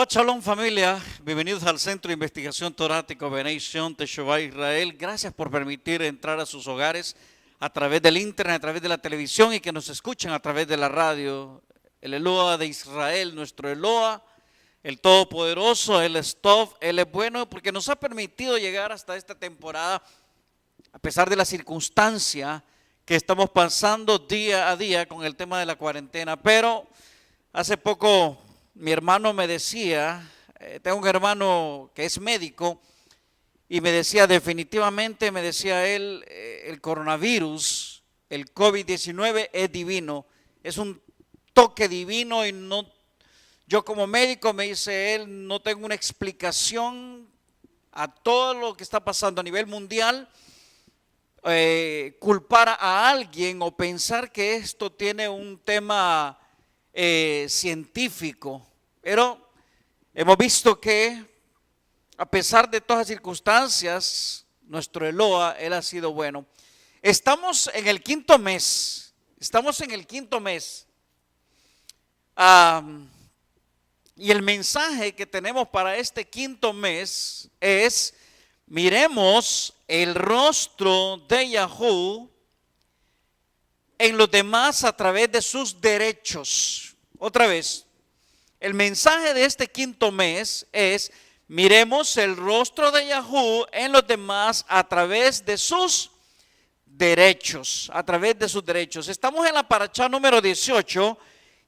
Shabbat Shalom familia, bienvenidos al Centro de Investigación Torático Bnei Zion Teshuvah Israel. Gracias por permitir entrar a sus hogares a través del internet, a través de la televisión y que nos escuchen a través de la radio. El Eloa de Israel, nuestro Eloa, el Todopoderoso, Él es Tov, Él es bueno porque nos ha permitido llegar hasta esta temporada a pesar de la circunstancia que estamos pasando día a día con el tema de la cuarentena. Pero hace poco mi hermano me decía, tengo un hermano que es médico, y me decía definitivamente, me decía él, el coronavirus, el COVID-19 es divino, es un toque divino y no, yo como médico, me dice él, no tengo una explicación a todo lo que está pasando a nivel mundial, culpar a alguien o pensar que esto tiene un tema científico, pero hemos visto que a pesar de todas las circunstancias, nuestro Eloa, Él ha sido bueno. Estamos en el quinto mes, y el mensaje que tenemos para este quinto mes es: miremos el rostro de Yahú en los demás a través de sus derechos. Otra vez, el mensaje de este quinto mes es: miremos el rostro de Yahú en los demás a través de sus derechos, Estamos en la parashá número 18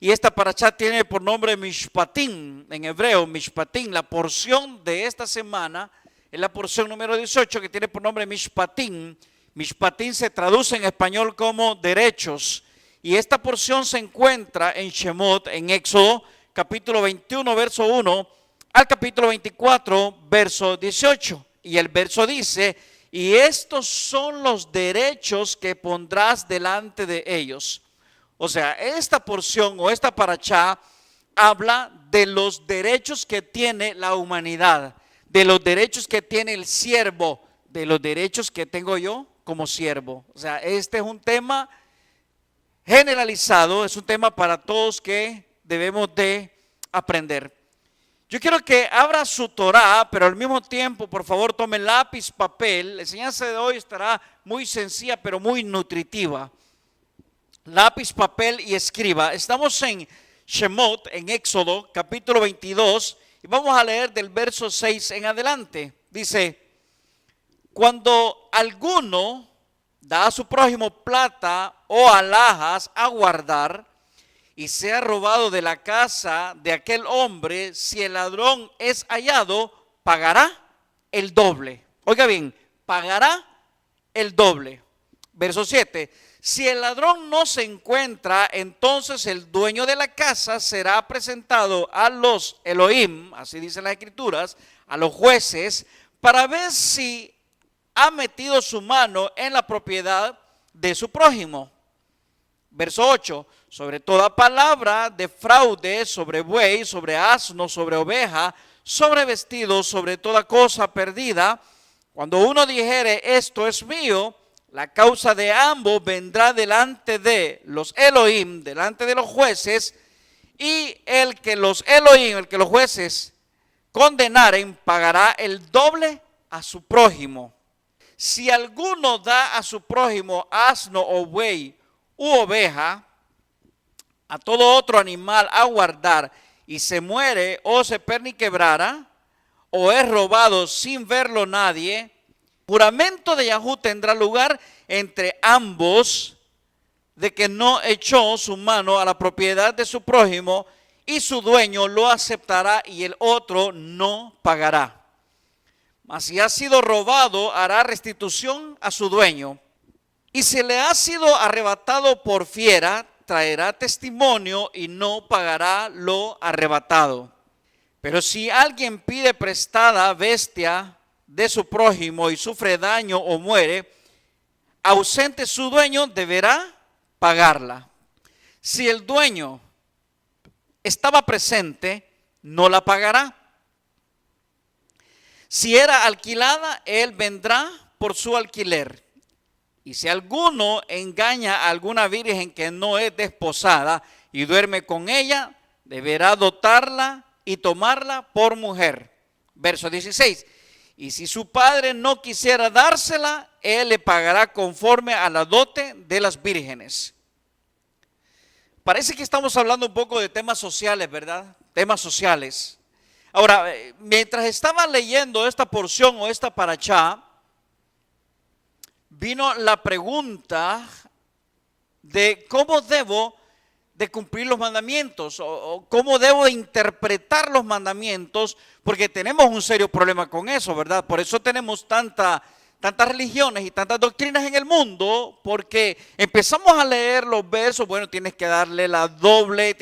y esta parashá tiene por nombre Mishpatim, en hebreo Mishpatim. La porción de esta semana es la porción número 18 que tiene por nombre Mishpatim. Mishpatim se traduce en español como derechos, y esta porción se encuentra en Shemot, en Éxodo, capítulo 21, verso 1, al capítulo 24, verso 18. Y el verso dice: y estos son los derechos que pondrás delante de ellos. O sea, esta porción o esta parashá habla de los derechos que tiene la humanidad, de los derechos que tiene el siervo, de los derechos que tengo yo como siervo. O sea, este es un tema generalizado, es un tema para todos que debemos de aprender. Yo quiero que abra su Torá, pero al mismo tiempo, por favor, tome lápiz, papel. La enseñanza de hoy estará muy sencilla, pero muy nutritiva. Lápiz, papel y escriba. Estamos en Shemot, en Éxodo, capítulo 22, y vamos a leer del verso 6 en adelante. Dice: cuando alguno da a su prójimo plata o alhajas a guardar, y sea robado de la casa de aquel hombre, si el ladrón es hallado, pagará el doble. Oiga bien, pagará el doble. Verso 7. Si el ladrón no se encuentra, entonces el dueño de la casa será presentado a los Elohim, así dicen las escrituras, a los jueces, para ver si ha metido su mano en la propiedad de su prójimo. Verso 8, sobre toda palabra de fraude, sobre buey, sobre asno, sobre oveja, sobre vestido, sobre toda cosa perdida, cuando uno dijere: esto es mío, la causa de ambos vendrá delante de los Elohim, delante de los jueces, y el que los jueces condenaren, pagará el doble a su prójimo. Si alguno da a su prójimo asno o buey u oveja, a todo otro animal a guardar, y se muere o se perniquebrara, o es robado sin verlo nadie, juramento de Yahú tendrá lugar entre ambos, de que no echó su mano a la propiedad de su prójimo, y su dueño lo aceptará y el otro no pagará. Mas si ha sido robado, hará restitución a su dueño. Y si le ha sido arrebatado por fiera, traerá testimonio y no pagará lo arrebatado. Pero si alguien pide prestada bestia de su prójimo y sufre daño o muere, ausente su dueño, deberá pagarla. Si el dueño estaba presente, no la pagará. Si era alquilada, él vendrá por su alquiler. Y si alguno engaña a alguna virgen que no es desposada y duerme con ella, deberá dotarla y tomarla por mujer. Verso 16. Y si su padre no quisiera dársela, él le pagará conforme a la dote de las vírgenes. Parece que estamos hablando un poco de temas sociales, ¿verdad? Temas sociales. Ahora, mientras estaba leyendo esta porción o esta parashá, vino la pregunta de cómo debo de cumplir los mandamientos o cómo debo de interpretar los mandamientos, porque tenemos un serio problema con eso, ¿verdad? Por eso tenemos tantas religiones y tantas doctrinas en el mundo, porque empezamos a leer los versos, bueno, tienes que darle la doble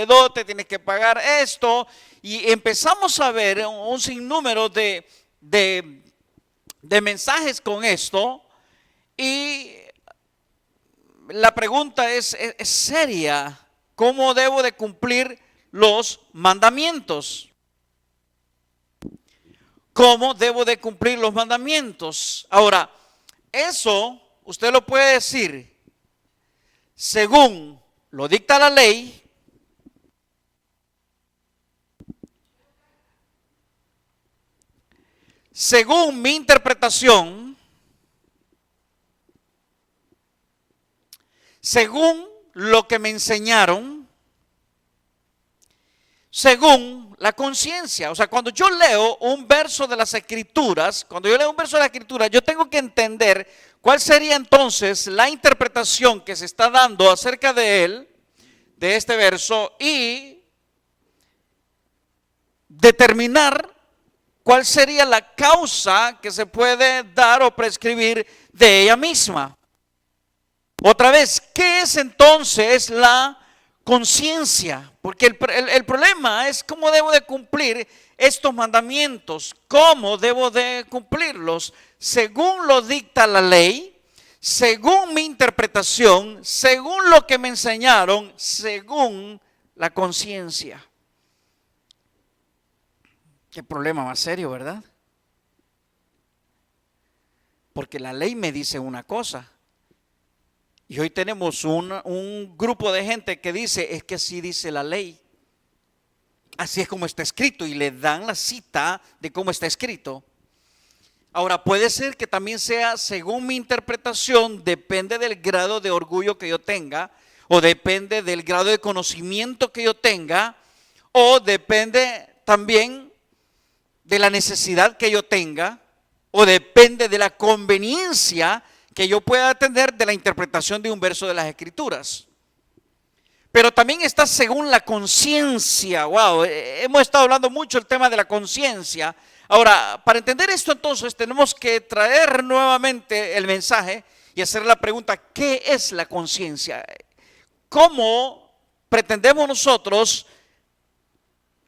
dote, tienes que pagar esto, y empezamos a ver un sinnúmero de mensajes con esto, y la pregunta es seria. ¿Cómo debo de cumplir los mandamientos? ¿Cómo debo de cumplir los mandamientos? Ahora, eso usted lo puede decir según lo dicta la ley, según mi interpretación, según lo que me enseñaron, según la conciencia. O sea, cuando yo leo un verso de las Escrituras, yo tengo que entender cuál sería entonces la interpretación que se está dando acerca de él, de este verso, y determinar cuál sería la causa que se puede dar o prescribir de ella misma. Otra vez, ¿qué es entonces la conciencia? Porque el problema es cómo debo de cumplir estos mandamientos, cómo debo de cumplirlos, según lo dicta la ley, según mi interpretación, según lo que me enseñaron, según la conciencia. Qué problema más serio, ¿verdad? Porque la ley me dice una cosa. Y hoy tenemos un grupo de gente que dice, es que así dice la ley. Así es como está escrito, y le dan la cita de cómo está escrito. Ahora, puede ser que también sea según mi interpretación, depende del grado de orgullo que yo tenga, o depende del grado de conocimiento que yo tenga, o depende también de la necesidad que yo tenga, o depende de la conveniencia que yo pueda tener de la interpretación de un verso de las Escrituras. Pero también está según la conciencia. Wow, hemos estado hablando mucho del tema de la conciencia. Ahora, para entender esto entonces tenemos que traer nuevamente el mensaje y hacer la pregunta, ¿qué es la conciencia? ¿Cómo pretendemos nosotros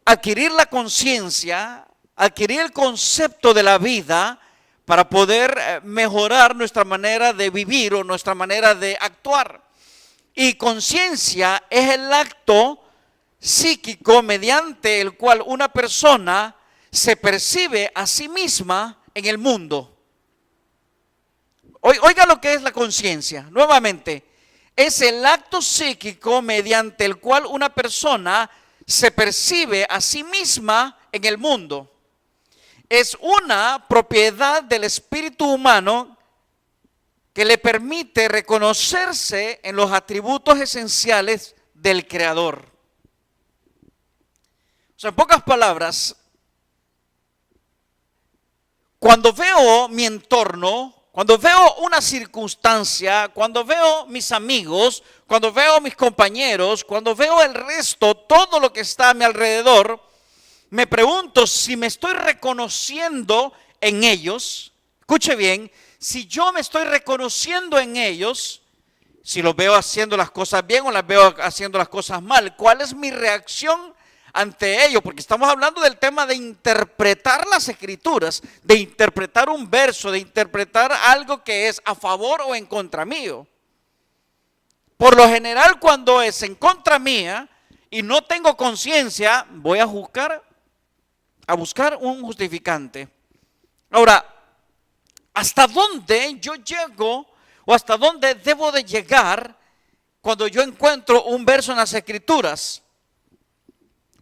adquirir la conciencia, adquirir el concepto de la vida, para poder mejorar nuestra manera de vivir o nuestra manera de actuar? Y conciencia es el acto psíquico mediante el cual una persona se percibe a sí misma en el mundo. Oiga lo que es la conciencia. Nuevamente, es el acto psíquico mediante el cual una persona se percibe a sí misma en el mundo. Es una propiedad del espíritu humano que le permite reconocerse en los atributos esenciales del Creador. O sea, en pocas palabras, cuando veo mi entorno, cuando veo una circunstancia, cuando veo mis amigos, cuando veo mis compañeros, cuando veo el resto, todo lo que está a mi alrededor, me pregunto si me estoy reconociendo en ellos. Escuche bien, si yo me estoy reconociendo en ellos, si los veo haciendo las cosas bien o las veo haciendo las cosas mal, ¿cuál es mi reacción ante ellos? Porque estamos hablando del tema de interpretar las Escrituras, de interpretar un verso, de interpretar algo que es a favor o en contra mío. Por lo general, cuando es en contra mía y no tengo conciencia, voy a buscar un justificante. Ahora, ¿hasta dónde yo llego o hasta dónde debo de llegar cuando yo encuentro un verso en las Escrituras?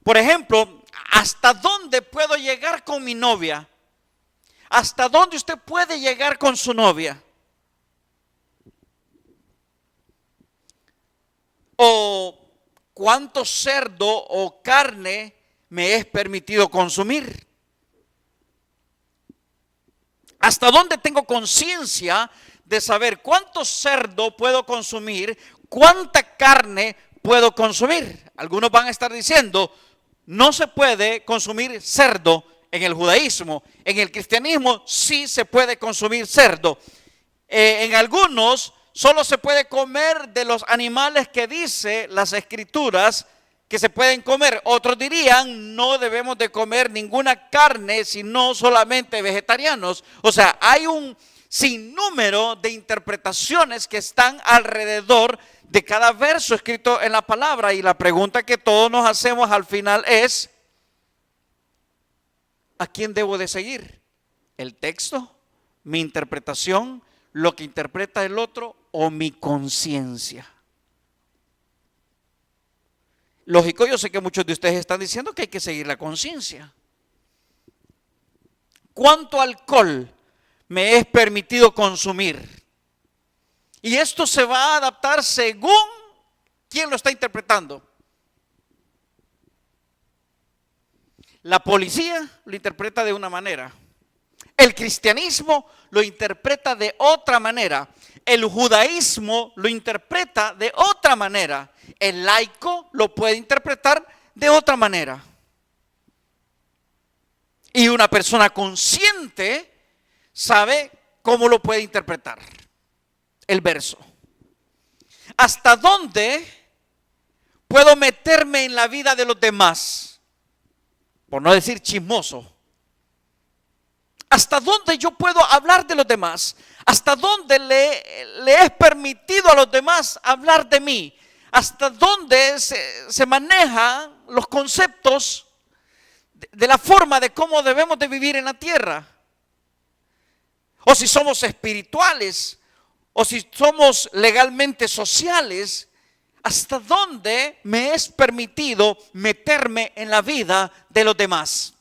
Por ejemplo, ¿hasta dónde puedo llegar con mi novia? ¿Hasta dónde usted puede llegar con su novia? ¿O cuánto cerdo o carne me es permitido consumir? ¿Hasta dónde tengo conciencia de saber cuánto cerdo puedo consumir? ¿Cuánta carne puedo consumir? Algunos van a estar diciendo, no se puede consumir cerdo en el judaísmo. En el cristianismo sí se puede consumir cerdo. En algunos solo se puede comer de los animales que dice las escrituras que se pueden comer. Otros dirían, no debemos de comer ninguna carne, sino solamente vegetarianos. O sea, hay un sinnúmero de interpretaciones que están alrededor de cada verso escrito en la palabra. Y la pregunta que todos nos hacemos al final es, ¿a quién debo de seguir? ¿El texto? ¿Mi interpretación? ¿Lo que interpreta el otro? ¿O mi conciencia? Lógico, yo sé que muchos de ustedes están diciendo que hay que seguir la conciencia. ¿Cuánto alcohol me es permitido consumir? Y esto se va a adaptar según quién lo está interpretando. La policía lo interpreta de una manera. El cristianismo lo interpreta de otra manera. El judaísmo lo interpreta de otra manera. El laico lo puede interpretar de otra manera. Y una persona consciente sabe cómo lo puede interpretar. El verso. ¿Hasta dónde puedo meterme en la vida de los demás? Por no decir chismoso. ¿Hasta dónde yo puedo hablar de los demás? ¿Hasta dónde le es permitido a los demás hablar de mí? ¿Hasta dónde se manejan los conceptos de la forma de cómo debemos de vivir en la tierra? O si somos espirituales, o si somos legalmente sociales, ¿hasta dónde me es permitido meterme en la vida de los demás?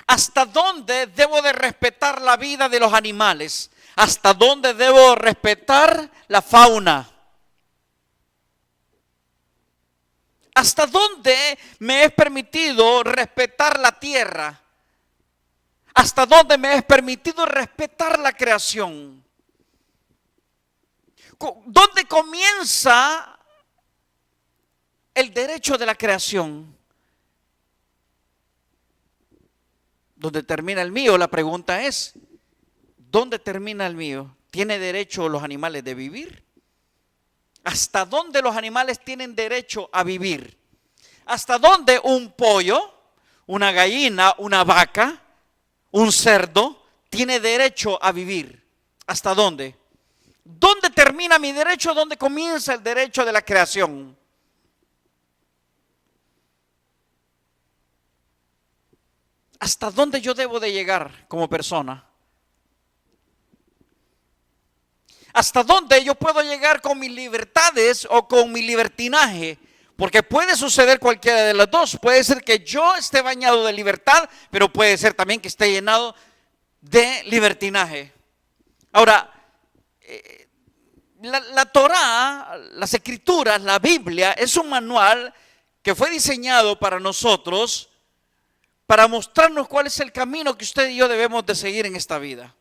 ¿Hasta dónde debo de respetar la vida de los animales? ¿Hasta dónde debo respetar la fauna? ¿Hasta dónde me es permitido respetar la tierra? ¿Hasta dónde me es permitido respetar la creación? ¿Dónde comienza el derecho de la creación? ¿Dónde termina el mío? La pregunta es, ¿dónde termina el mío? ¿Tiene derecho los animales de vivir? ¿Hasta dónde los animales tienen derecho a vivir? ¿Hasta dónde un pollo, una gallina, una vaca, un cerdo tiene derecho a vivir? ¿Hasta dónde? ¿Dónde termina mi derecho? ¿Dónde comienza el derecho de la creación? ¿Hasta dónde yo debo de llegar como persona? ¿Hasta dónde yo puedo llegar con mis libertades o con mi libertinaje? Porque puede suceder cualquiera de las dos. Puede ser que yo esté bañado de libertad, pero puede ser también que esté llenado de libertinaje. Ahora, la Torá, las escrituras, la Biblia, es un manual que fue diseñado para nosotros, para mostrarnos cuál es el camino que usted y yo debemos de seguir en esta vida.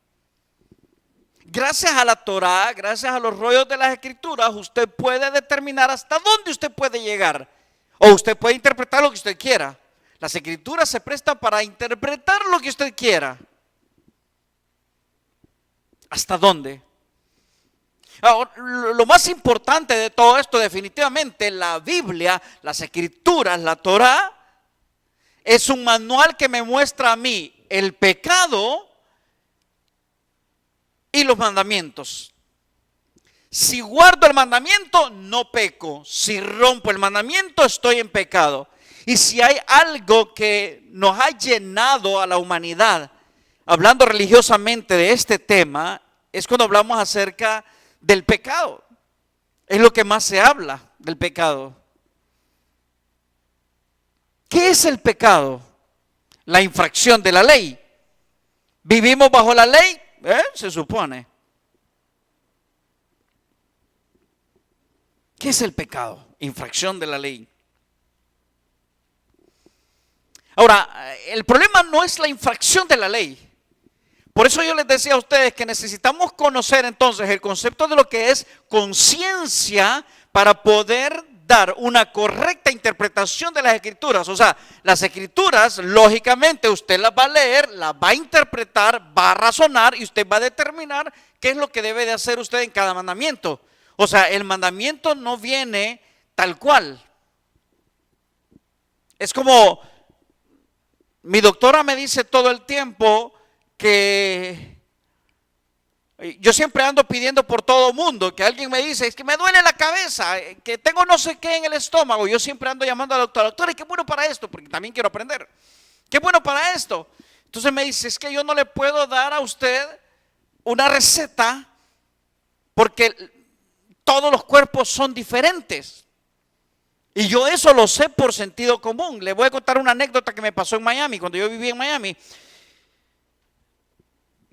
Gracias a la Torá, gracias a los rollos de las escrituras, usted puede determinar hasta dónde usted puede llegar. O usted puede interpretar lo que usted quiera. Las escrituras se prestan para interpretar lo que usted quiera. ¿Hasta dónde? Ahora, lo más importante de todo esto, definitivamente, la Biblia, las escrituras, la Torá, es un manual que me muestra a mí el pecado y los mandamientos. Si guardo el mandamiento, no peco. Si rompo el mandamiento, estoy en pecado. Y si hay algo que nos ha llenado a la humanidad, hablando religiosamente de este tema, es cuando hablamos acerca del pecado. Es lo que más se habla del pecado. ¿Qué es el pecado? La infracción de la ley. ¿Vivimos bajo la ley? Se supone. ¿Qué es el pecado? Infracción de la ley. Ahora, el problema no es la infracción de la ley. Por eso yo les decía a ustedes que necesitamos conocer entonces el concepto de lo que es conciencia para poder dar una correcta interpretación de las escrituras. O sea, las escrituras, lógicamente, usted las va a leer, las va a interpretar, va a razonar y usted va a determinar qué es lo que debe de hacer usted en cada mandamiento. O sea, el mandamiento no viene tal cual. Es como mi doctora me dice todo el tiempo que yo siempre ando pidiendo por todo mundo, que alguien me dice, es que me duele la cabeza, que tengo no sé qué en el estómago. Yo siempre ando llamando al doctor, doctor, ¿qué bueno para esto? Porque también quiero aprender. ¿Qué bueno para esto? Entonces me dice, es que yo no le puedo dar a usted una receta porque todos los cuerpos son diferentes. Y yo eso lo sé por sentido común. Le voy a contar una anécdota que me pasó en Miami, cuando yo vivía en Miami.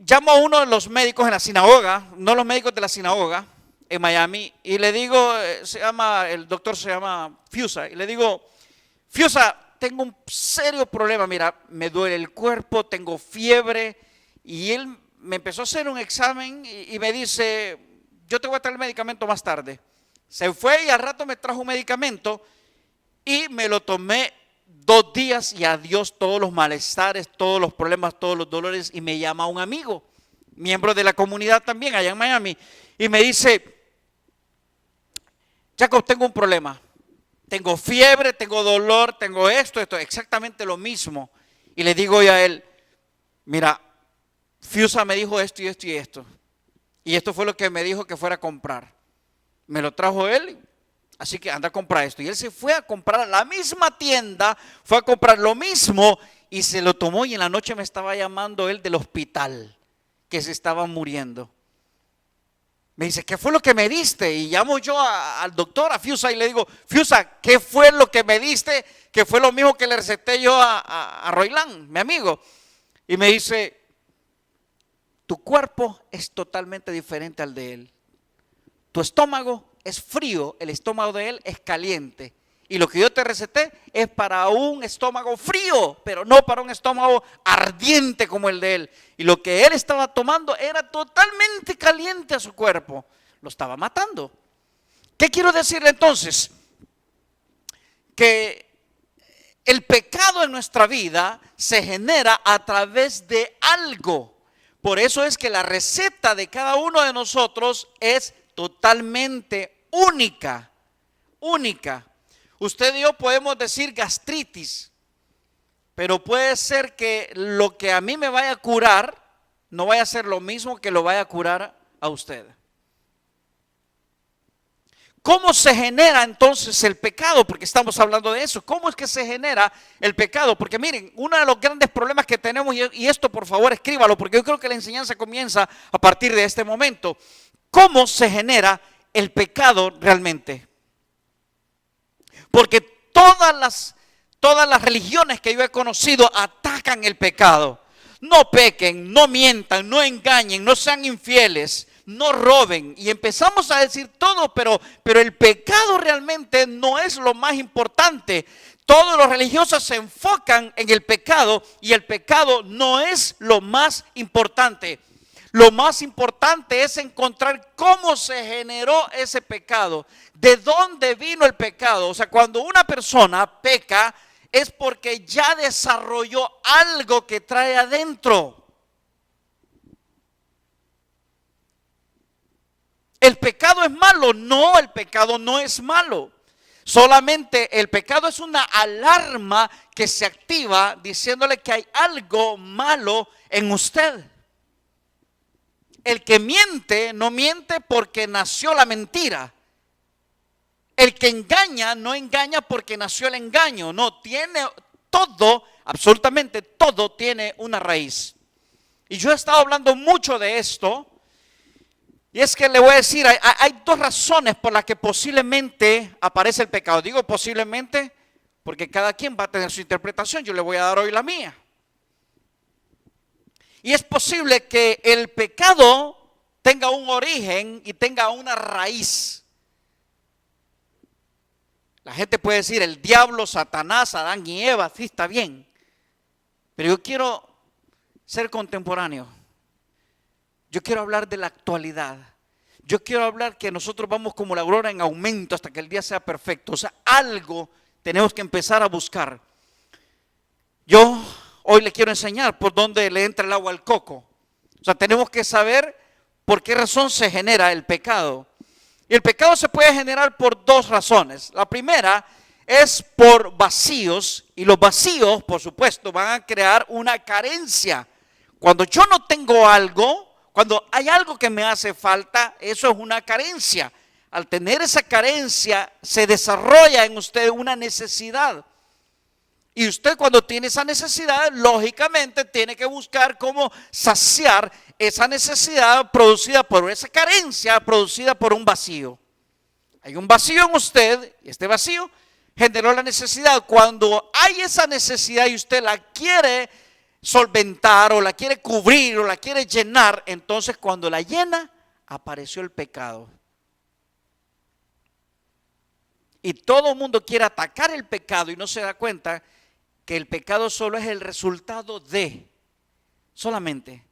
Llamo a uno de los médicos en la sinagoga, no los médicos de la sinagoga en Miami, y le digo, el doctor se llama Fiusa, y le digo, Fiusa, tengo un serio problema, mira, me duele el cuerpo, tengo fiebre, y él me empezó a hacer un examen y me dice, yo te voy a traer el medicamento más tarde. Se fue y al rato me trajo un medicamento y me lo tomé 2 días y adiós todos los malestares, todos los problemas, todos los dolores. Y me llama un amigo, miembro de la comunidad también allá en Miami, y me dice, Jacob, tengo un problema. Tengo fiebre, tengo dolor, tengo esto, exactamente lo mismo. Y le digo yo a él, mira, Fiusa me dijo esto y esto y esto. Y esto fue lo que me dijo que fuera a comprar. Me lo trajo él, así que anda a comprar esto. Y él se fue a comprar a la misma tienda, fue a comprar lo mismo y se lo tomó. Y en la noche me estaba llamando él del hospital, que se estaba muriendo. Me dice, ¿qué fue lo que me diste? Y llamo yo al doctor, a Fiusa, y le digo, Fiusa, ¿qué fue lo que me diste? Que fue lo mismo que le receté yo a Roilán, mi amigo. Y me dice, tu cuerpo es totalmente diferente al de él. Tu estómago es frío, el estómago de él es caliente. Y lo que yo te receté es para un estómago frío, pero no para un estómago ardiente como el de él. Y lo que él estaba tomando era totalmente caliente a su cuerpo. Lo estaba matando. ¿Qué quiero decirle entonces? Que el pecado en nuestra vida se genera a través de algo. Por eso es que la receta de cada uno de nosotros es totalmente única, única. Usted y yo podemos decir gastritis, pero puede ser que lo que a mí me vaya a curar no vaya a ser lo mismo que lo vaya a curar a usted. ¿Cómo se genera entonces el pecado? Porque estamos hablando de eso. ¿Cómo es que se genera el pecado? Porque miren, uno de los grandes problemas que tenemos, y esto por favor escríbalo, porque yo creo que la enseñanza comienza a partir de este momento. ¿Cómo se genera el pecado realmente? Porque todas las religiones que yo he conocido atacan el pecado. No pequen, no mientan, no engañen, no sean infieles, no roben. Y empezamos a decir todo, pero el pecado realmente no es lo más importante. Todos los religiosos se enfocan en el pecado y el pecado no es lo más importante. Lo más importante es encontrar cómo se generó ese pecado, de dónde vino el pecado. O sea, cuando una persona peca es porque ya desarrolló algo que trae adentro. ¿El pecado es malo? No, el pecado no es malo. Solamente el pecado es una alarma que se activa diciéndole que hay algo malo en usted. El que miente no miente porque nació la mentira. El que engaña no engaña porque nació el engaño. No, tiene todo, absolutamente todo tiene una raíz. Y yo he estado hablando mucho de esto. Y es que le voy a decir, hay 2 razones por las que posiblemente aparece el pecado. Digo posiblemente porque cada quien va a tener su interpretación. Yo le voy a dar hoy la mía. Y es posible que el pecado tenga un origen y tenga una raíz. La gente puede decir el diablo, Satanás, Adán y Eva, sí está bien. Pero yo quiero ser contemporáneo. Yo quiero hablar de la actualidad. Yo quiero hablar que nosotros vamos como la aurora en aumento hasta que el día sea perfecto. O sea, algo tenemos que empezar a buscar. Yo hoy le quiero enseñar por dónde le entra el agua al coco. O sea, tenemos que saber por qué razón se genera el pecado. Y el pecado se puede generar por dos razones. La primera es por vacíos, y los vacíos, por supuesto, van a crear una carencia. Cuando yo no tengo algo, cuando hay algo que me hace falta, eso es una carencia. Al tener esa carencia, se desarrolla en usted una necesidad. Y usted cuando tiene esa necesidad, lógicamente tiene que buscar cómo saciar esa necesidad producida por esa carencia, producida por un vacío. Hay un vacío en usted, y este vacío generó la necesidad. Cuando hay esa necesidad y usted la quiere solventar o la quiere cubrir o la quiere llenar, entonces cuando la llena, apareció el pecado. Y todo el mundo quiere atacar el pecado y no se da cuenta que el pecado solo es el resultado de, solamente.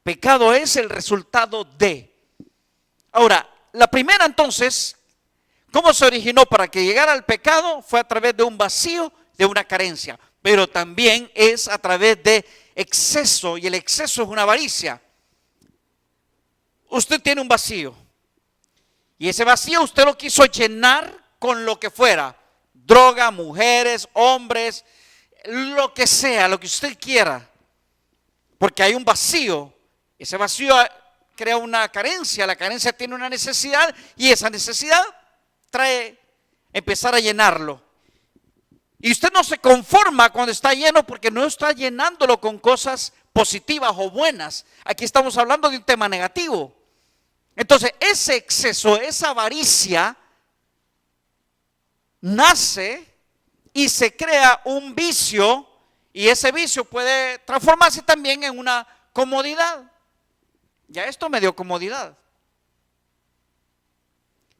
Pecado es el resultado de. Ahora, la primera entonces, ¿cómo se originó para que llegara al pecado? Fue a través de un vacío, de una carencia. Pero también es a través de exceso, y el exceso es una avaricia. Usted tiene un vacío, y ese vacío usted lo quiso llenar con lo que fuera. Droga, mujeres, hombres, lo que sea, lo que usted quiera, porque hay un vacío. Ese vacío crea una carencia, la carencia tiene una necesidad y esa necesidad trae empezar a llenarlo. Y usted no se conforma cuando está lleno porque no está llenándolo con cosas positivas o buenas. Aquí estamos hablando de un tema negativo. Entonces ese exceso, esa avaricia nace y se crea un vicio, y ese vicio puede transformarse también en una comodidad. Ya esto me dio comodidad.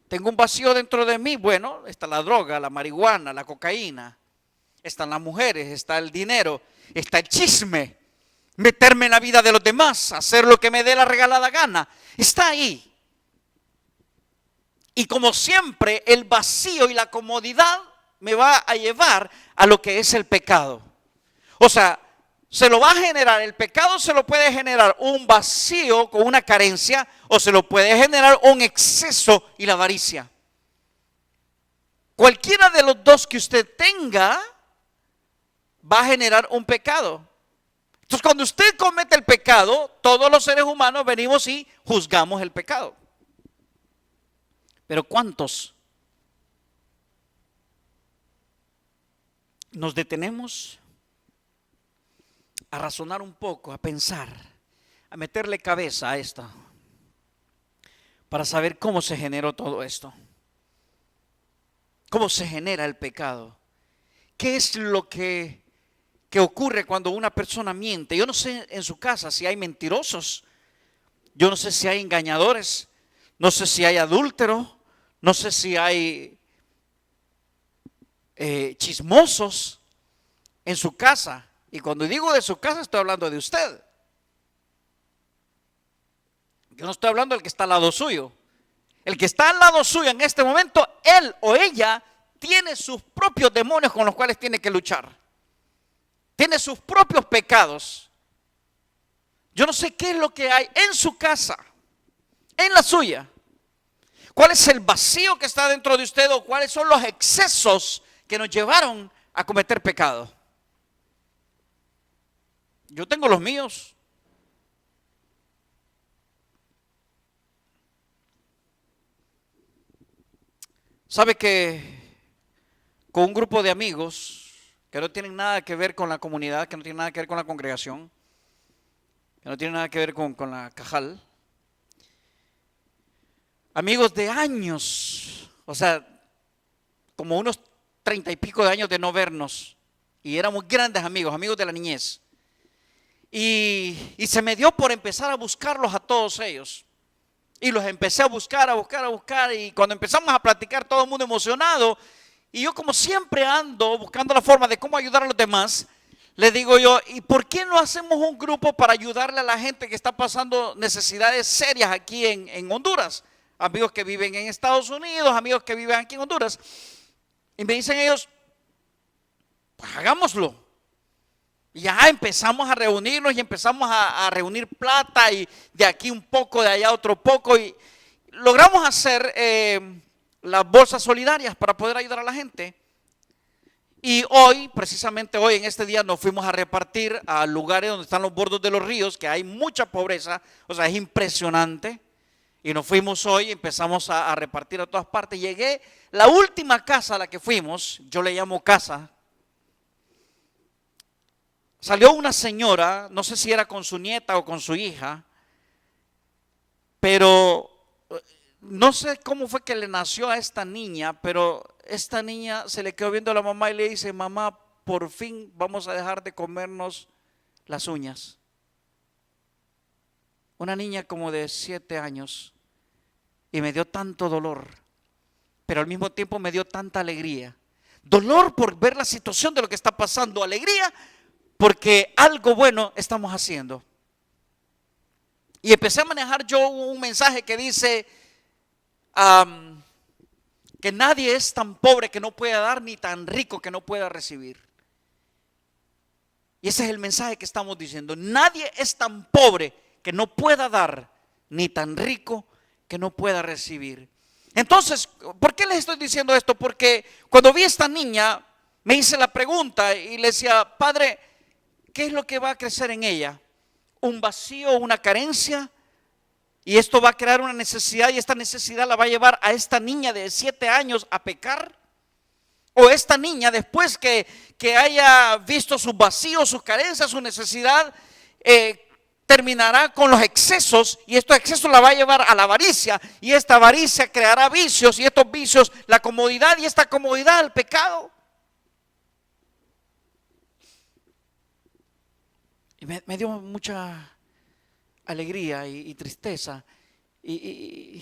Tengo un vacío dentro de mí. Bueno, está la droga, la marihuana, la cocaína, están las mujeres, está el dinero, está el chisme, meterme en la vida de los demás, hacer lo que me dé la regalada gana. Está ahí. Y como siempre, el vacío y la comodidad me va a llevar a lo que es el pecado. O sea, se lo va a generar, el pecado se lo puede generar un vacío con una carencia, o se lo puede generar un exceso y la avaricia. Cualquiera de los dos que usted tenga va a generar un pecado. Entonces, cuando usted comete el pecado, todos los seres humanos venimos y juzgamos el pecado. Pero ¿cuántos nos detenemos a razonar un poco, a pensar, a meterle cabeza a esto, para saber cómo se generó todo esto? ¿Cómo se genera el pecado? ¿Qué es lo que ocurre cuando una persona miente? Yo no sé en su casa si hay mentirosos, yo no sé si hay engañadores, no sé si hay adúlteros, no sé si hay chismosos en su casa. Y cuando digo de su casa, estoy hablando de usted. Yo no estoy hablando del que está al lado suyo. El que está al lado suyo en este momento, él o ella tiene sus propios demonios con los cuales tiene que luchar. Tiene sus propios pecados. Yo no sé qué es lo que hay en su casa, en la suya. ¿Cuál es el vacío que está dentro de usted, o cuáles son los excesos que nos llevaron a cometer pecado? Yo tengo los míos. ¿Sabe que con un grupo de amigos que no tienen nada que ver con la comunidad, que no tienen nada que ver con la congregación, que no tienen nada que ver con la Cajal, amigos de años, o sea, como unos 30 y pico de años de no vernos. Y éramos grandes amigos, amigos de la niñez. Y se me dio por empezar a buscarlos a todos ellos. Y los empecé a buscar. Y cuando empezamos a platicar, todo el mundo emocionado. Y yo, como siempre ando buscando la forma de cómo ayudar a los demás, le digo yo, ¿y por qué no hacemos un grupo para ayudarle a la gente que está pasando necesidades serias aquí en Honduras? Amigos que viven en Estados Unidos, amigos que viven aquí en Honduras. Y me dicen ellos, pues hagámoslo. Y ya empezamos a reunirnos y empezamos a reunir plata, y de aquí un poco, de allá otro poco, y logramos hacer las bolsas solidarias para poder ayudar a la gente. Y hoy, precisamente hoy, en este día, nos fuimos a repartir a lugares donde están los bordos de los ríos, que hay mucha pobreza, o sea, es impresionante. Y nos fuimos hoy, empezamos a repartir a todas partes. Llegué, la última casa a la que fuimos, yo le llamo casa. Salió una señora, no sé si era con su nieta o con su hija, pero no sé cómo fue que le nació a esta niña, pero esta niña se le quedó viendo a la mamá y le dice, mamá, por fin vamos a dejar de comernos las uñas. Una niña como de 7 años, y me dio tanto dolor, pero al mismo tiempo me dio tanta alegría. Dolor por ver la situación de lo que está pasando, alegría porque algo bueno estamos haciendo. Y empecé a manejar yo un mensaje que dice que nadie es tan pobre que no pueda dar, ni tan rico que no pueda recibir. Y ese es el mensaje que estamos diciendo. Nadie es tan pobre que no pueda dar, ni tan rico que no pueda recibir. Entonces, ¿por qué les estoy diciendo esto? Porque cuando vi a esta niña, me hice la pregunta y le decía, Padre, ¿qué es lo que va a crecer en ella? ¿Un vacío, una carencia? Y esto va a crear una necesidad, y esta necesidad la va a llevar a esta niña de 7 años a pecar. O esta niña, después que haya visto sus vacíos, sus carencias, su necesidad, terminará con los excesos, y estos excesos la va a llevar a la avaricia, y esta avaricia creará vicios, y estos vicios la comodidad, y esta comodidad al pecado. Y me dio mucha alegría y tristeza, y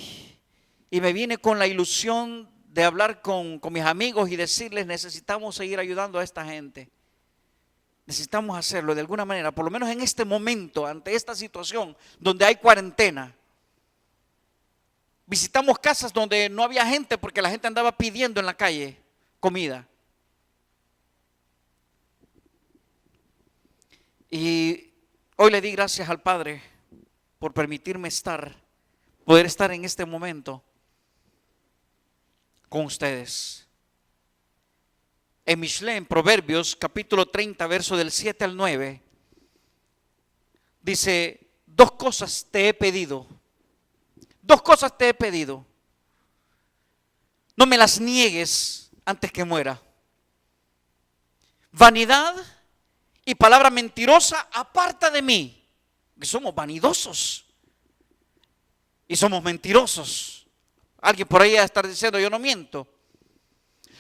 me vine con la ilusión de hablar con mis amigos y decirles, necesitamos seguir ayudando a esta gente. Necesitamos hacerlo de alguna manera, por lo menos en este momento, ante esta situación donde hay cuarentena. Visitamos casas donde no había gente porque la gente andaba pidiendo en la calle comida. Y hoy le di gracias al Padre por permitirme poder estar en este momento con ustedes. En Mishlé, en Proverbios, capítulo 30, verso del 7 al 9, dice, 2 cosas te he pedido. 2 cosas te he pedido. No me las niegues antes que muera. Vanidad y palabra mentirosa, aparta de mí. Que somos vanidosos y somos mentirosos. Alguien por ahí va a estar diciendo, yo no miento.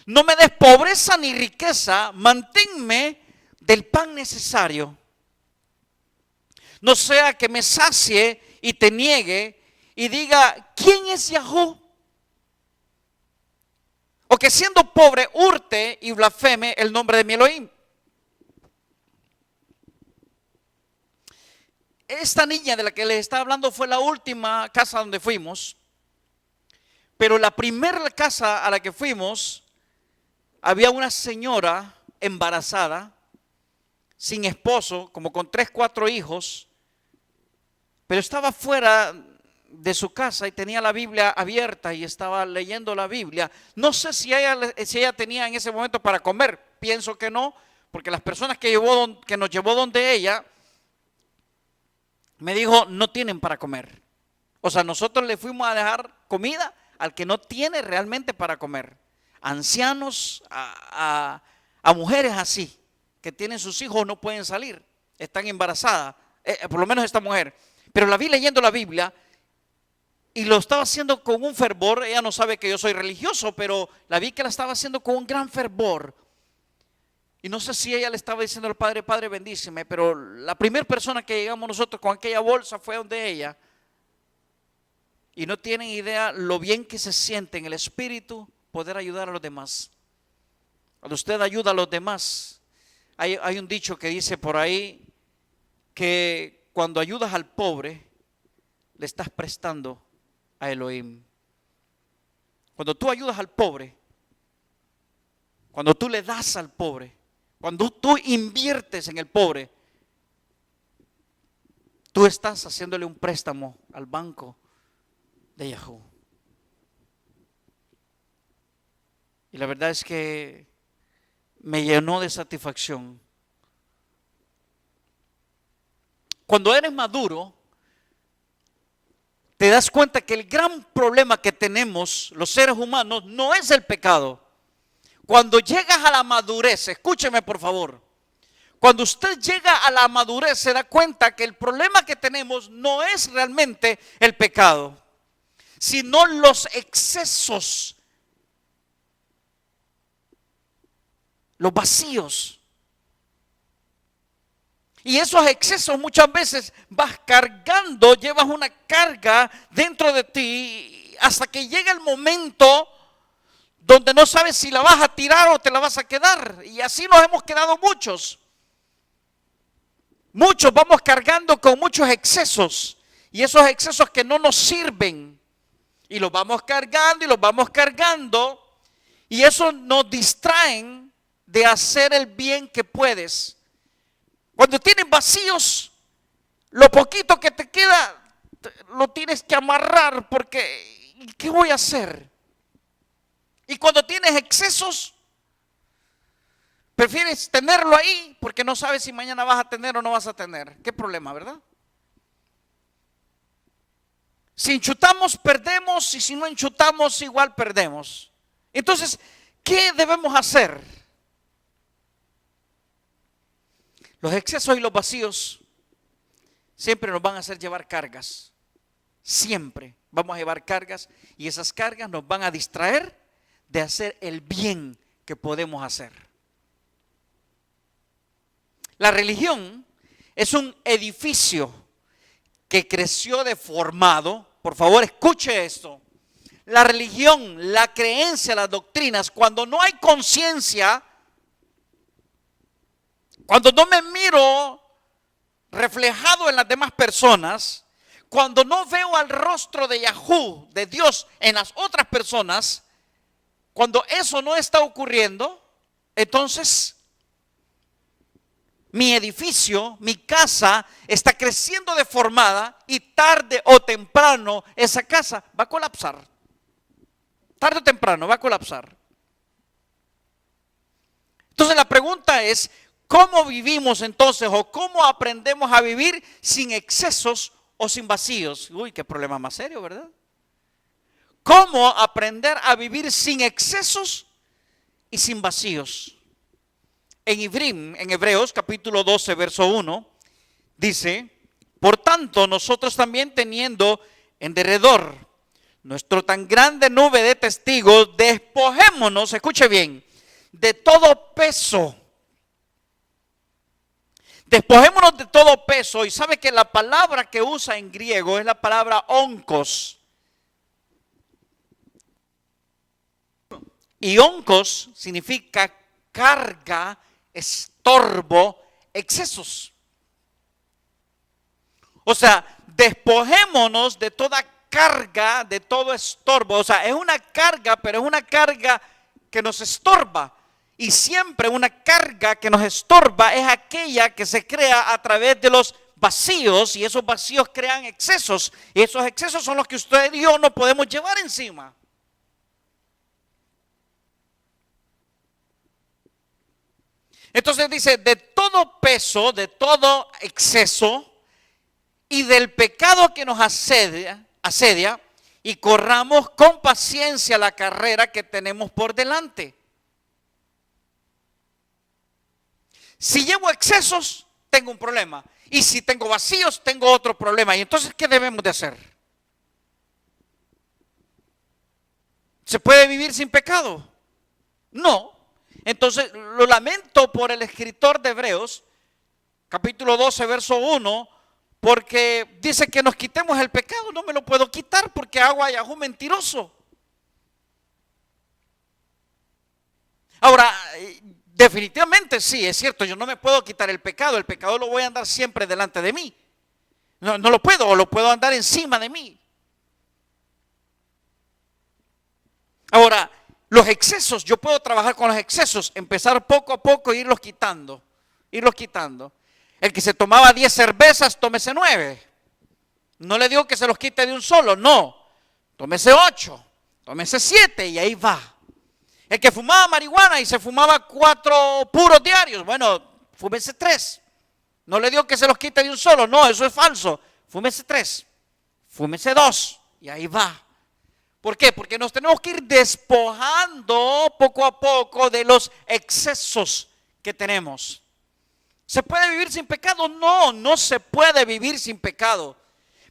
No me des pobreza ni riqueza, manténme del pan necesario. No sea que me sacie y te niegue y diga, ¿quién es Yahweh? O que siendo pobre hurte y blasfeme el nombre de mi Elohim. Esta niña de la que les estaba hablando fue la última casa donde fuimos. Pero la primera casa a la que fuimos, había una señora embarazada, sin esposo, como con 3, 4 hijos, pero estaba fuera de su casa y tenía la Biblia abierta y estaba leyendo la Biblia. No sé si ella tenía en ese momento para comer, pienso que no, porque las personas que nos llevó donde ella, me dijo, no tienen para comer. O sea, nosotros le fuimos a dejar comida al que no tiene realmente para comer. Ancianos, a mujeres así, que tienen sus hijos, no pueden salir, están embarazadas, por lo menos esta mujer. Pero la vi leyendo la Biblia y lo estaba haciendo con un fervor. Ella no sabe que yo soy religioso, pero la vi que la estaba haciendo con un gran fervor. Y no sé si ella le estaba diciendo al Padre, Padre, bendíceme, pero la primera persona que llegamos nosotros con aquella bolsa fue donde ella. Y no tienen idea lo bien que se siente en el espíritu poder ayudar a los demás. Cuando usted ayuda a los demás, hay un dicho que dice por ahí que cuando ayudas al pobre, le estás prestando a Elohim. Cuando tú ayudas al pobre, cuando tú le das al pobre, cuando tú inviertes en el pobre, tú estás haciéndole un préstamo al banco de Yahoo. Y la verdad es que me llenó de satisfacción. Cuando eres maduro, te das cuenta que el gran problema que tenemos los seres humanos no es el pecado. Cuando llegas a la madurez, escúcheme por favor, cuando usted llega a la madurez se da cuenta que el problema que tenemos no es realmente el pecado, sino los excesos, los vacíos. Y esos excesos muchas veces vas cargando, llevas una carga dentro de ti hasta que llega el momento donde no sabes si la vas a tirar o te la vas a quedar. Y así nos hemos quedado muchos. Muchos vamos cargando con muchos excesos y esos excesos que no nos sirven. Y los vamos cargando y los vamos cargando y eso nos distraen de hacer el bien que puedes. Cuando tienes vacíos, lo poquito que te queda lo tienes que amarrar porque ¿qué voy a hacer? Y cuando tienes excesos, prefieres tenerlo ahí porque no sabes si mañana vas a tener o no vas a tener. ¿Qué problema, verdad? Si enchutamos, perdemos, y si no enchutamos, igual perdemos. Entonces, ¿qué debemos hacer? Los excesos y los vacíos siempre nos van a hacer llevar cargas. Siempre vamos a llevar cargas y esas cargas nos van a distraer de hacer el bien que podemos hacer. La religión es un edificio que creció deformado. Por favor, escuche esto. La religión, la creencia, las doctrinas, cuando no hay conciencia, cuando no me miro reflejado en las demás personas, cuando no veo al rostro de Yahú, de Dios, en las otras personas, cuando eso no está ocurriendo, entonces mi edificio, mi casa está creciendo deformada y tarde o temprano esa casa va a colapsar. Tarde o temprano va a colapsar. Entonces la pregunta es, ¿cómo vivimos entonces o cómo aprendemos a vivir sin excesos o sin vacíos? Uy, qué problema más serio, ¿verdad? ¿Cómo aprender a vivir sin excesos y sin vacíos? En Hebreos capítulo 12, verso 1, dice, por tanto, nosotros también teniendo en derredor nuestro tan grande nube de testigos, despojémonos, escuche bien, de todo peso. Despojémonos de todo peso. Y sabe que la palabra que usa en griego es la palabra onkos. Y onkos significa carga, estorbo, excesos. O sea, despojémonos de toda carga, de todo estorbo. O sea, es una carga, pero es una carga que nos estorba. Y siempre una carga que nos estorba es aquella que se crea a través de los vacíos, y esos vacíos crean excesos. Y esos excesos son los que usted y yo no podemos llevar encima. Entonces dice, de todo peso, de todo exceso y del pecado que nos asedia, y corramos con paciencia la carrera que tenemos por delante. Si llevo excesos, tengo un problema. Y si tengo vacíos, tengo otro problema. Y entonces, ¿qué debemos de hacer? ¿Se puede vivir sin pecado? No. Entonces, lo lamento por el escritor de Hebreos, capítulo 12, verso 1, porque dice que nos quitemos el pecado. No me lo puedo quitar porque hago a Yahú mentiroso. Ahora, definitivamente sí, es cierto, yo no me puedo quitar el pecado lo voy a andar siempre delante de mí. No lo puedo, o lo puedo andar encima de mí. Ahora, los excesos, yo puedo trabajar con los excesos, empezar poco a poco e irlos quitando. El que se tomaba 10 cervezas, tómese 9. No le digo que se los quite de un solo, no. Tómese 8, tómese 7 y ahí va. El que fumaba marihuana y se fumaba 4 puros diarios, bueno, fúmese 3. No le digo que se los quite de un solo, no, eso es falso. Fúmese 3, fúmese 2 y ahí va. ¿Por qué? Porque nos tenemos que ir despojando poco a poco de los excesos que tenemos. ¿Se puede vivir sin pecado? No, no se puede vivir sin pecado.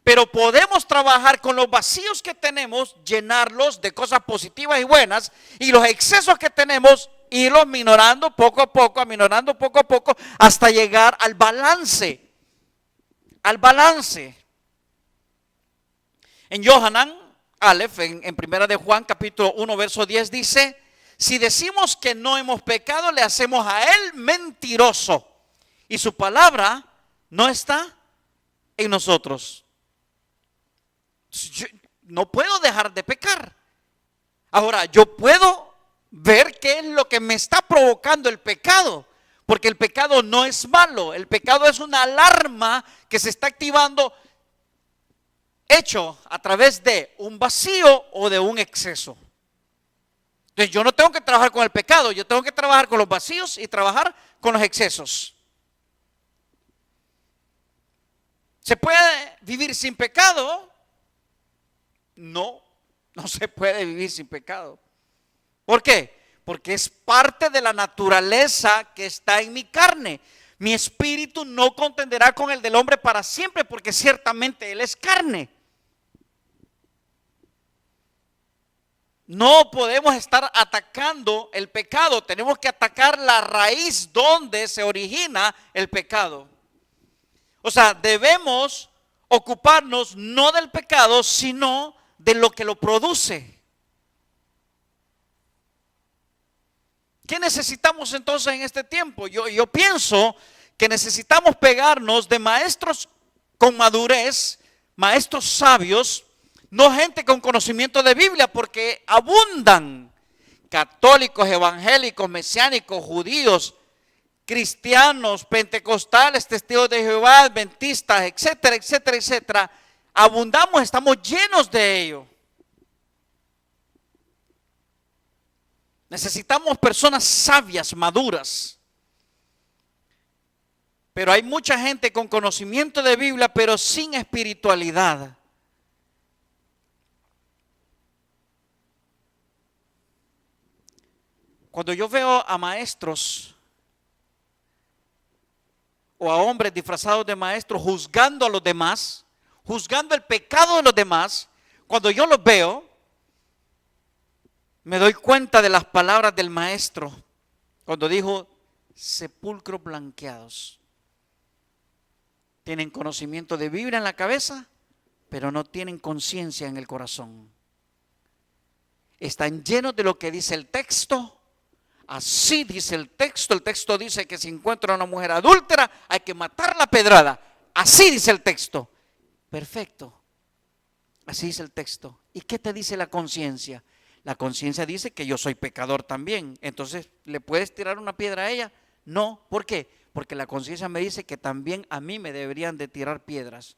Pero podemos trabajar con los vacíos que tenemos, llenarlos de cosas positivas y buenas, y los excesos que tenemos, irlos minorando poco a poco, hasta llegar al balance. En Yohanan Aleph, en primera de Juan, capítulo 1, verso 10, dice: si decimos que no hemos pecado, le hacemos a él mentiroso, y su palabra no está en nosotros. Yo no puedo dejar de pecar. Ahora, yo puedo ver qué es lo que me está provocando el pecado, porque el pecado no es malo, el pecado es una alarma que se está activando, hecho a través de un vacío o de un exceso. Entonces yo no tengo que trabajar con el pecado, yo tengo que trabajar con los vacíos y trabajar con los excesos. ¿Se puede vivir sin pecado? No, no se puede vivir sin pecado. ¿Por qué? Porque es parte de la naturaleza que está en mi carne. Mi espíritu no contenderá con el del hombre para siempre, porque ciertamente él es carne. No podemos estar atacando el pecado, tenemos que atacar la raíz donde se origina el pecado. O sea, debemos ocuparnos no del pecado, sino de lo que lo produce. ¿Qué necesitamos entonces en este tiempo? Yo pienso que necesitamos pegarnos de maestros con madurez, maestros sabios, no gente con conocimiento de Biblia, porque abundan católicos, evangélicos, mesiánicos, judíos, cristianos, pentecostales, testigos de Jehová, adventistas, etcétera, etcétera, etcétera. Abundamos, estamos llenos de ello. Necesitamos personas sabias, maduras. Pero hay mucha gente con conocimiento de Biblia, pero sin espiritualidad. Cuando yo veo a maestros o a hombres disfrazados de maestros juzgando a los demás, juzgando el pecado de los demás, cuando yo los veo, me doy cuenta de las palabras del maestro cuando dijo: sepulcros blanqueados. Tienen conocimiento de Biblia en la cabeza, pero no tienen conciencia en el corazón. Están llenos de lo que dice el texto. Así dice el texto dice que si encuentra a una mujer adúltera hay que matarla a pedrada. Así dice el texto. Perfecto. Así dice el texto. ¿Y qué te dice la conciencia? La conciencia dice que yo soy pecador también. Entonces, ¿le puedes tirar una piedra a ella? No. ¿Por qué? Porque la conciencia me dice que también a mí me deberían de tirar piedras.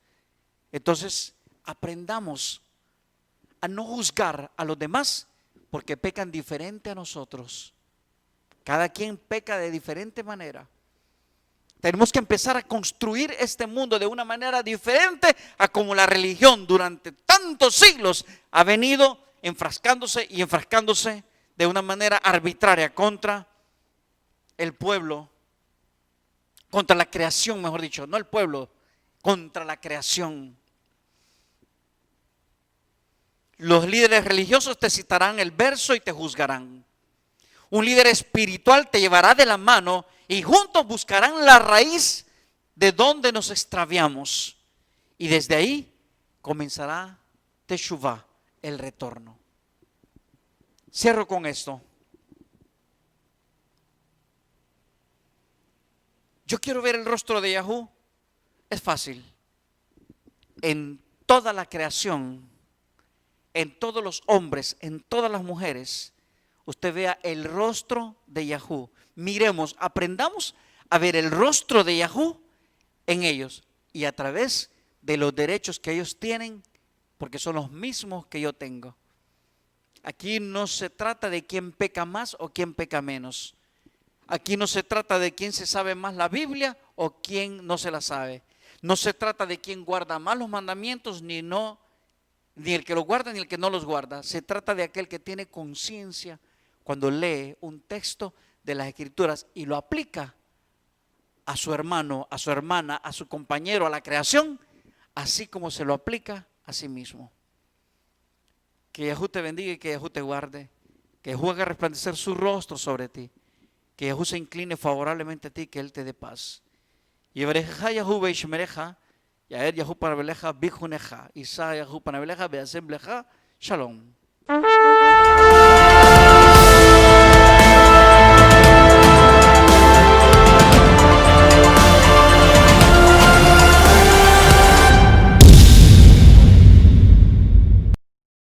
Entonces, aprendamos a no juzgar a los demás porque pecan diferente a nosotros. Cada quien peca de diferente manera. Tenemos que empezar a construir este mundo de una manera diferente a como la religión durante tantos siglos ha venido enfrascándose de una manera arbitraria contra el pueblo, contra la creación, mejor dicho, no el pueblo, contra la creación. Los líderes religiosos te citarán el verso y te juzgarán. Un líder espiritual te llevará de la mano y juntos buscarán la raíz de donde nos extraviamos. Y desde ahí comenzará Teshuvah, el retorno. Cierro con esto. Yo quiero ver el rostro de Yahú. Es fácil. En toda la creación, en todos los hombres, en todas las mujeres, usted vea el rostro de Yahú. Miremos, aprendamos a ver el rostro de Yahú en ellos y a través de los derechos que ellos tienen, porque son los mismos que yo tengo. Aquí no se trata de quién peca más o quién peca menos. Aquí no se trata de quién se sabe más la Biblia o quién no se la sabe. No se trata de quién guarda más los mandamientos, ni el que los guarda ni el que no los guarda. Se trata de aquel que tiene conciencia cuando lee un texto de las Escrituras y lo aplica a su hermano, a su hermana, a su compañero, a la creación, así como se lo aplica a sí mismo. Que Yahú te bendiga y que Yahú te guarde. Que Yahú haga resplandecer su rostro sobre ti. Que Yahú se incline favorablemente a ti, que Él te dé paz. Yevareja Yahú beishmereja, Yaed Yahú panabeleja bijuneja, Isa Yahú panabeleja beazem bleja, Shalom.